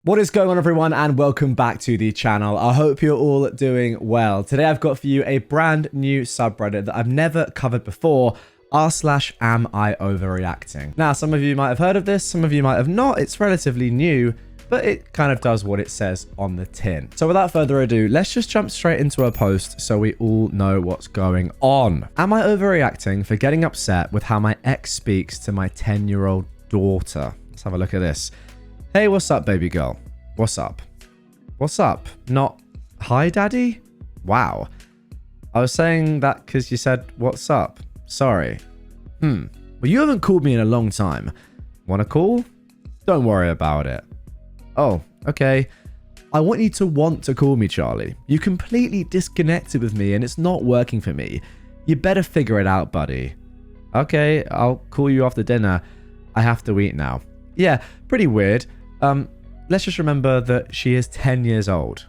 What is going on, everyone, and welcome back to the channel. I hope you're all doing well. Today I've got for you a brand new subreddit that I've never covered before, r/am I overreacting. Now, some of you might have heard of this, some of you might have not. It's relatively new, but it kind of does what it says on the tin. So without further ado, let's just jump straight into a post so we all know what's going on. Am I overreacting for getting upset with how my ex speaks to my 10-year-old daughter? Let's have a look at this. Hey, what's up, baby girl? What's up? What's up? Not, hi, daddy? Wow. I was saying that because you said, what's up? Sorry. Well, you haven't called me in a long time. Want to call? Don't worry about it. Oh, okay. I want you to want to call me, Charlie. You completely disconnected with me and it's not working for me. You better figure it out, buddy. Okay, I'll call you after dinner. I have to eat now. Yeah, pretty weird. Let's just remember that she is 10 years old.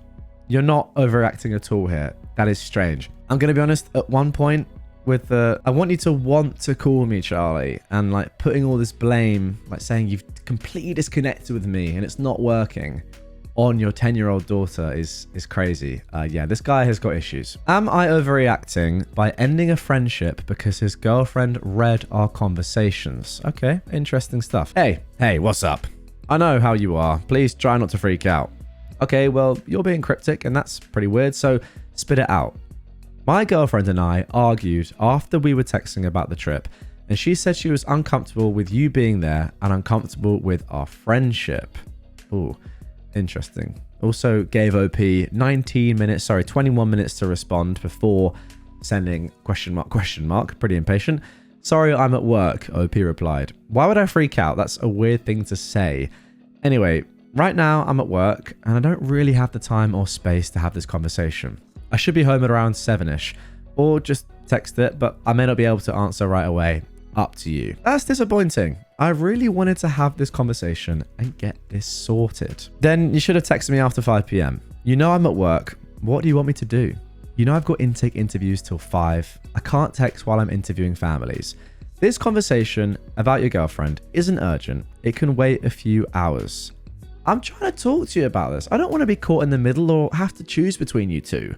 You're not overreacting at all here. That is strange. I'm going to be honest, at one point with the, I want you to want to call me, Charlie, and like putting all this blame, like saying you've completely disconnected with me and it's not working on your 10-year-old daughter is crazy. Yeah, this guy has got issues. Am I overreacting by ending a friendship because his girlfriend read our conversations? Okay, interesting stuff. Hey, what's up? I know how you are. Please try not to freak out. Okay, well, you're being cryptic and that's pretty weird, so spit it out. My girlfriend and I argued after we were texting about the trip, and she said she was uncomfortable with you being there and uncomfortable with our friendship. Ooh, interesting. Also gave OP 21 minutes to respond before sending question mark. Pretty impatient. Sorry, I'm at work, OP replied. Why would I freak out? That's a weird thing to say. Anyway, right now I'm at work and I don't really have the time or space to have this conversation. I should be home at around 7ish, or just text it, but I may not be able to answer right away. Up to you. That's disappointing. I really wanted to have this conversation and get this sorted. Then you should have texted me after 5 p.m. You know I'm at work. What do you want me to do? You know I've got intake interviews till 5. I can't text while I'm interviewing families. This conversation about your girlfriend isn't urgent. It can wait a few hours. I'm trying to talk to you about this. I don't want to be caught in the middle or have to choose between you two.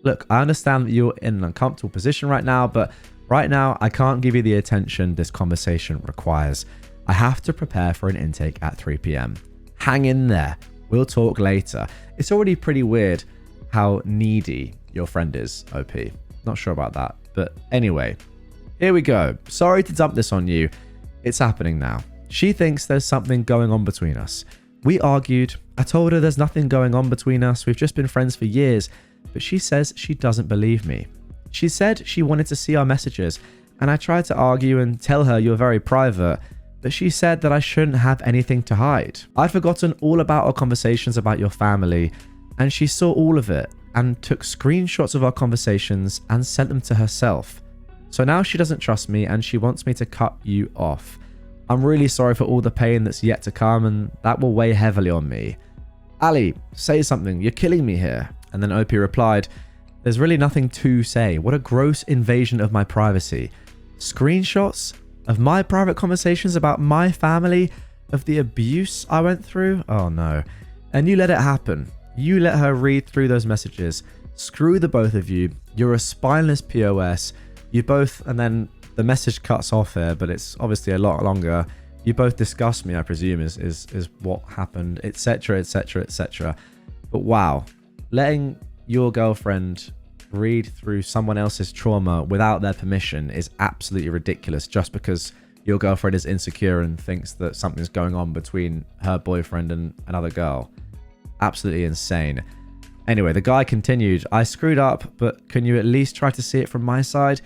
Look, I understand that you're in an uncomfortable position right now, but right now I can't give you the attention this conversation requires. I have to prepare for an intake at 3 p.m. Hang in there. We'll talk later. It's already pretty weird how needy your friend is, OP. Not sure about that. But anyway, here we go. Sorry to dump this on you. It's happening now. She thinks there's something going on between us. We argued. I told her there's nothing going on between us. We've just been friends for years. But she says she doesn't believe me. She said she wanted to see our messages. And I tried to argue and tell her you're very private. But she said that I shouldn't have anything to hide. I'd forgotten all about our conversations about your family. And she saw all of it and took screenshots of our conversations and sent them to herself. So now she doesn't trust me and she wants me to cut you off. I'm really sorry for all the pain that's yet to come and that will weigh heavily on me. Ali, say something. You're killing me here. And then OP replied, there's really nothing to say. What a gross invasion of my privacy. Screenshots of my private conversations about my family, of the abuse I went through? Oh no. And you let it happen. You let her read through those messages. Screw the both of you. You're a spineless POS. You both, and then the message cuts off here, but it's obviously a lot longer. You both disgust me, I presume, is what happened, etc., etc., etc. But wow, letting your girlfriend read through someone else's trauma without their permission is absolutely ridiculous just because your girlfriend is insecure and thinks that something's going on between her boyfriend and another girl. Absolutely insane. Anyway, the guy continued, I screwed up, but can you at least try to see it from my side?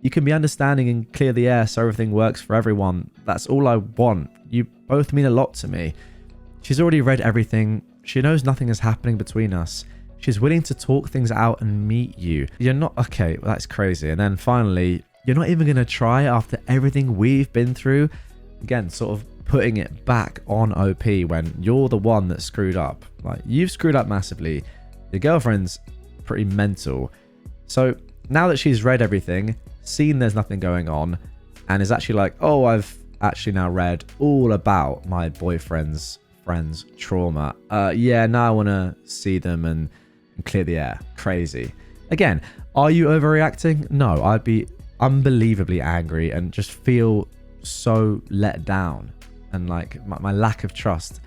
You can be understanding and clear the air so everything works for everyone. That's all I want. You both mean a lot to me. She's already read everything. She knows nothing is happening between us. She's willing to talk things out and meet you. You're not... Okay, well, that's crazy. And then finally, you're not even going to try after everything we've been through? Again, sort of putting it back on OP when you're the one that screwed up. Like, you've screwed up massively. Your girlfriend's pretty mental. So now that she's read everything, seen there's nothing going on, and is actually like, oh, I've actually now read all about my boyfriend's friend's trauma. Yeah, now I want to see them and clear the air. Crazy. Again, are you overreacting? No, I'd be unbelievably angry and just feel so let down, and like my lack of trust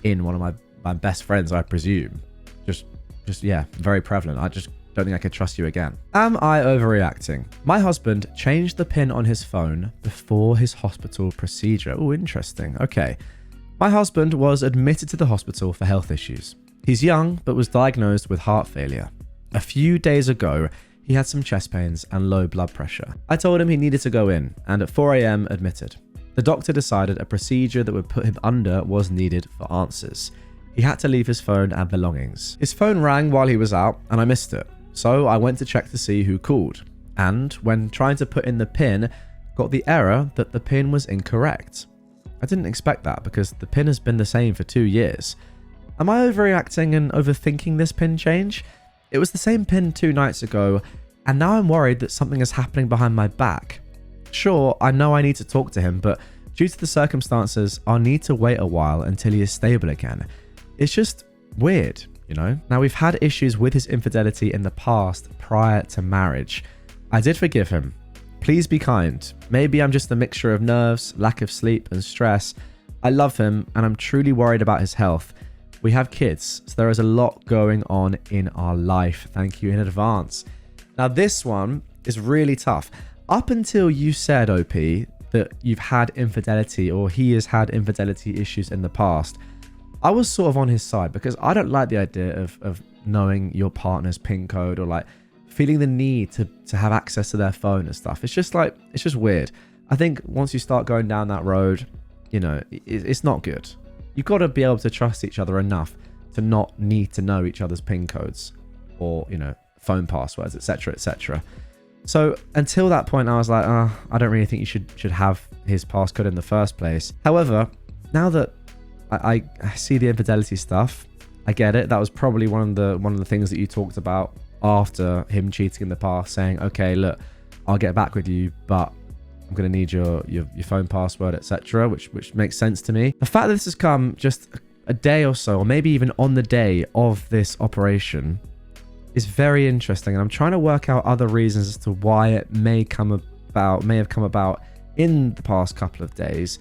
in one of my best friends, I presume, just yeah, very prevalent. I just don't think I could trust you again. Am I overreacting? My husband changed the PIN on his phone before his hospital procedure. Oh, interesting. Okay. My husband was admitted to the hospital for health issues. He's young, but was diagnosed with heart failure. A few days ago, he had some chest pains and low blood pressure. I told him he needed to go in, and at 4 a.m. admitted. The doctor decided a procedure that would put him under was needed for answers. He had to leave his phone and belongings. His phone rang while he was out, and I missed it. So I went to check to see who called, and when trying to put in the PIN, got the error that the PIN was incorrect. I didn't expect that because the PIN has been the same for 2 years. Am I overreacting and overthinking this PIN change? It was the same PIN 2 nights ago, and now I'm worried that something is happening behind my back. Sure, I know I need to talk to him, but due to the circumstances, I'll need to wait a while until he is stable again. It's just weird, you know? Now, we've had issues with his infidelity in the past prior to marriage. I did forgive him. Please be kind. Maybe I'm just a mixture of nerves, lack of sleep, and stress. I love him, and I'm truly worried about his health. We have kids, so there is a lot going on in our life. Thank you in advance. Now, this one is really tough. Up until you said, OP, that you've had infidelity or he has had infidelity issues in the past, I was sort of on his side because I don't like the idea of knowing your partner's PIN code or like feeling the need to have access to their phone and stuff. It's just like, it's just weird. I think once you start going down that road, you know, it's not good. You've got to be able to trust each other enough to not need to know each other's PIN codes or, you know, phone passwords, etc., etc. So until that point, I was like, I don't really think you should have his passcode in the first place. However, now that I see the infidelity stuff, I get it. That was probably one of the things that you talked about after him cheating in the past, saying, okay, look, I'll get back with you, but I'm going to need your phone password, etc., which makes sense to me. The fact that this has come just a day or so, or maybe even on the day of this operation, is very interesting. And I'm trying to work out other reasons as to why it may have come about in the past couple of days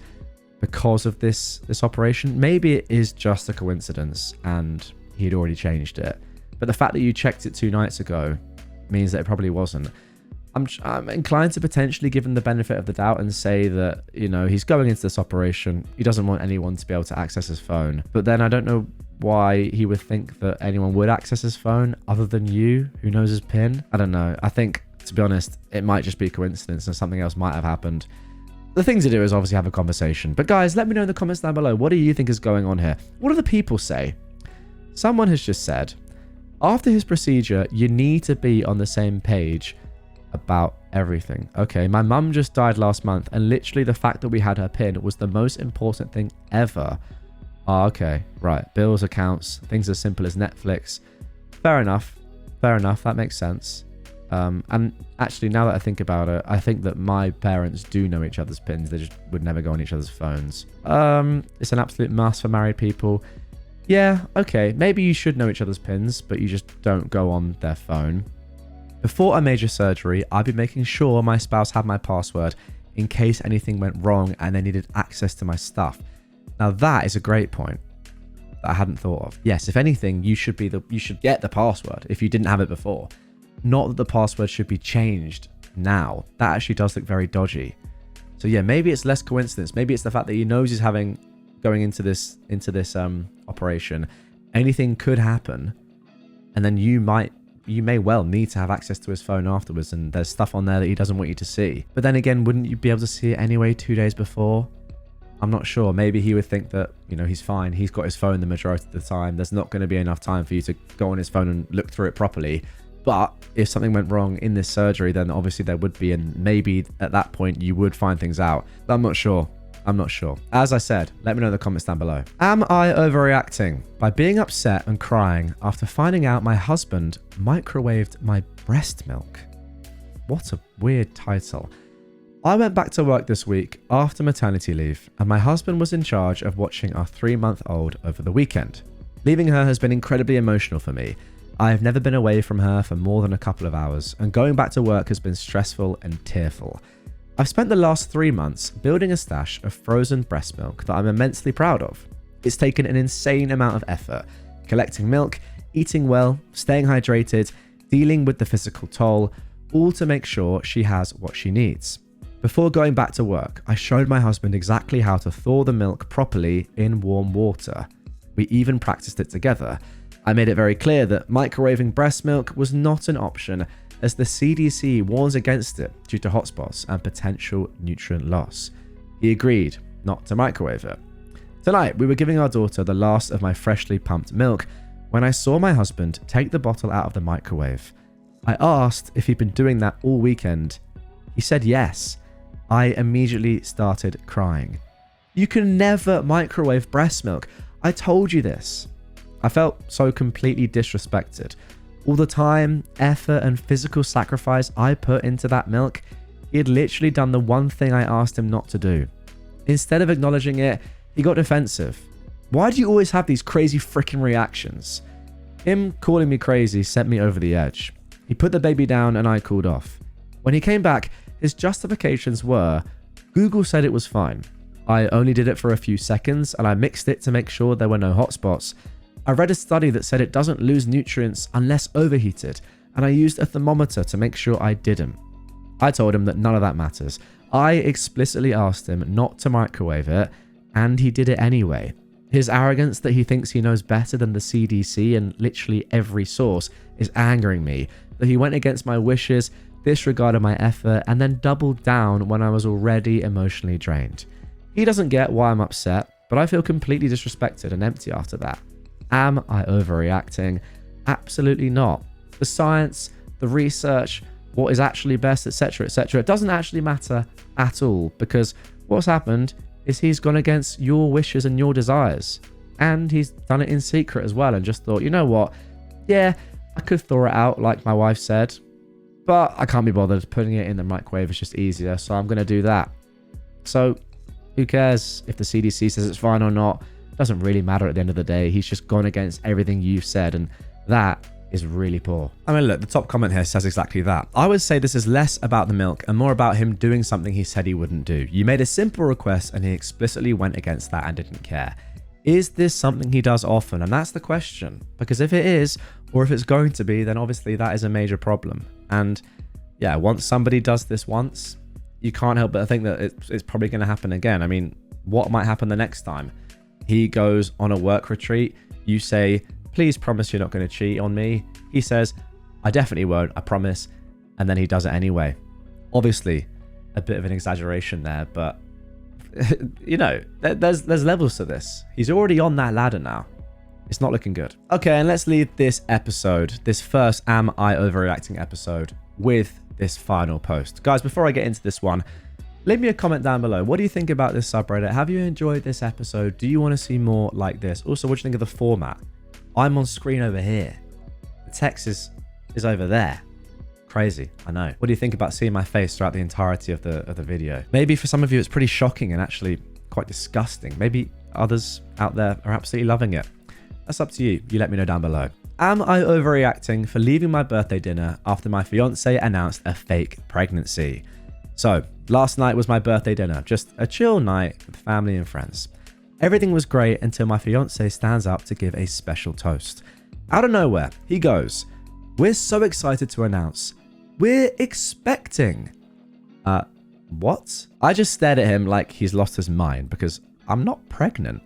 because of this operation. Maybe it is just a coincidence and he'd already changed it. But the fact that you checked it 2 nights ago means that it probably wasn't. I'm inclined to potentially give him the benefit of the doubt and say that, you know, he's going into this operation. He doesn't want anyone to be able to access his phone. But then I don't know why he would think that anyone would access his phone other than you, who knows his PIN. I don't know. I think, to be honest, it might just be a coincidence and something else might have happened. The thing to do is obviously have a conversation. But guys, let me know in the comments down below. What do you think is going on here? What do the people say? Someone has just said, after his procedure, you need to be on the same page about everything. Okay, my mum just died last month and literally the fact that we had her PIN was the most important thing ever. Oh, okay, right. Bills, accounts, things as simple as Netflix. Fair enough. That makes sense. And actually, now that I think about it, I think that my parents do know each other's PINs. They just would never go on each other's phones. It's an absolute must for married people. Yeah, okay. Maybe you should know each other's PINs, but you just don't go on their phone. Before a major surgery, I'd be making sure my spouse had my password in case anything went wrong and they needed access to my stuff. Now that is a great point that I hadn't thought of. Yes, if anything, you should get the password if you didn't have it before. Not that the password should be changed now. That actually does look very dodgy. So yeah, maybe it's less coincidence. Maybe it's the fact that he knows he's going into this operation. Anything could happen, and then you may well need to have access to his phone afterwards, and there's stuff on there that he doesn't want you to see. But then again, wouldn't you be able to see it anyway 2 days before? I'm not sure. Maybe he would think that, you know, he's fine. He's got his phone the majority of the time. There's not going to be enough time for you to go on his phone and look through it properly. But if something went wrong in this surgery, then obviously there would be, and maybe at that point you would find things out. But I'm not sure. As I said, let me know in the comments down below. Am I overreacting by being upset and crying after finding out my husband microwaved my breast milk? What a weird title. I went back to work this week after maternity leave, and my husband was in charge of watching our 3-month-old over the weekend. Leaving her has been incredibly emotional for me. I have never been away from her for more than a couple of hours, and going back to work has been stressful and tearful. I've spent the last 3 months building a stash of frozen breast milk that I'm immensely proud of. It's taken an insane amount of effort, collecting milk, eating well, staying hydrated, dealing with the physical toll, all to make sure she has what she needs. Before going back to work, I showed my husband exactly how to thaw the milk properly in warm water. We even practiced it together. I made it very clear that microwaving breast milk was not an option, as the CDC warns against it due to hotspots and potential nutrient loss. He agreed not to microwave it. Tonight, we were giving our daughter the last of my freshly pumped milk when I saw my husband take the bottle out of the microwave. I asked if he'd been doing that all weekend. He said yes. I immediately started crying. You can never microwave breast milk. I told you this. I felt so completely disrespected. All the time, effort and physical sacrifice I put into that milk, he had literally done the one thing I asked him not to do. Instead of acknowledging it, he got defensive. Why do you always have these crazy freaking reactions? Him calling me crazy sent me over the edge. He put the baby down and I cooled off. When he came back, his justifications were, Google said it was fine. I only did it for a few seconds and I mixed it to make sure there were no hotspots. I read a study that said it doesn't lose nutrients unless overheated, and I used a thermometer to make sure I didn't. I told him that none of that matters. I explicitly asked him not to microwave it, and he did it anyway. His arrogance that he thinks he knows better than the CDC and literally every source is angering me, that he went against my wishes, disregarded my effort, and then doubled down when I was already emotionally drained. He doesn't get why I'm upset, but I feel completely disrespected and empty after that. Am I overreacting? Absolutely not. The science, the research, what is actually best, etc., etc., it doesn't actually matter at all, because what's happened is he's gone against your wishes and your desires. And he's done it in secret as well and just thought, you know what? Yeah, I could thaw it out like my wife said, but I can't be bothered. Putting it in the microwave is just easier, so I'm going to do that. So who cares if the CDC says it's fine or not? Doesn't really matter at the end of the day. He's just gone against everything you've said, and that is really poor. I mean, look, the top comment here says exactly that. I would say this is less about the milk and more about him doing something he said he wouldn't do. You made a simple request and he explicitly went against that and didn't care. Is this something he does often? And that's the question. Because if it is, or if it's going to be, then obviously that is a major problem. And yeah, once somebody does this once, you can't help but think that it's probably going to happen again. I mean, what might happen the next time? He goes on a work retreat. You say, please promise you're not going to cheat on me. He says, I definitely won't, I promise. And then he does it anyway. Obviously, a bit of an exaggeration there, but you know, there's levels to this. He's already on that ladder now. It's not looking good. Okay, and let's leave this episode, this first Am I Overreacting episode, with this final post. Guys, before I get into this one, leave me a comment down below. What do you think about this subreddit? Have you enjoyed this episode? Do you want to see more like this? Also, what do you think of the format? I'm on screen over here. The text is over there. Crazy, I know. What do you think about seeing my face throughout the entirety of the video? Maybe for some of you it's pretty shocking and actually quite disgusting. Maybe others out there are absolutely loving it. That's up to you. You let me know down below. Am I overreacting for leaving my birthday dinner after my fiance announced a fake pregnancy? So, last night was my birthday dinner. Just a chill night with family and friends. Everything was great until my fiance stands up to give a special toast. Out of nowhere, he goes, "We're so excited to announce we're expecting." What? I just stared at him like he's lost his mind because I'm not pregnant.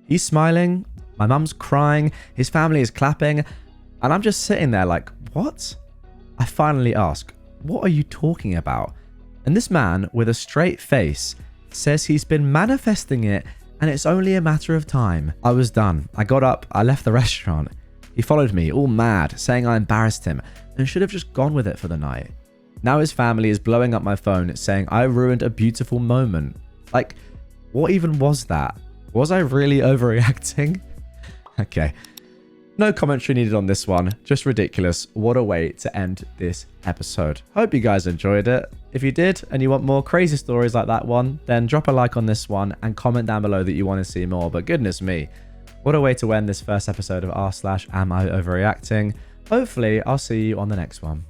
He's smiling, my mum's crying, his family is clapping, and I'm just sitting there like, what? I finally ask, what are you talking about? And this man with a straight face says he's been manifesting it and it's only a matter of time. I was done. I got up, I left the restaurant. He followed me, all mad, saying I embarrassed him and should have just gone with it for the night. Now his family is blowing up my phone saying I ruined a beautiful moment. Like, what even was that? Was I really overreacting? Okay. No commentary needed on this one, just ridiculous. What a way to end this episode. Hope you guys enjoyed it. If you did and you want more crazy stories like that one, then drop a like on this one and comment down below that you want to see more. But goodness me, what a way to end this first episode of r/am I overreacting. Hopefully I'll see you on the next one.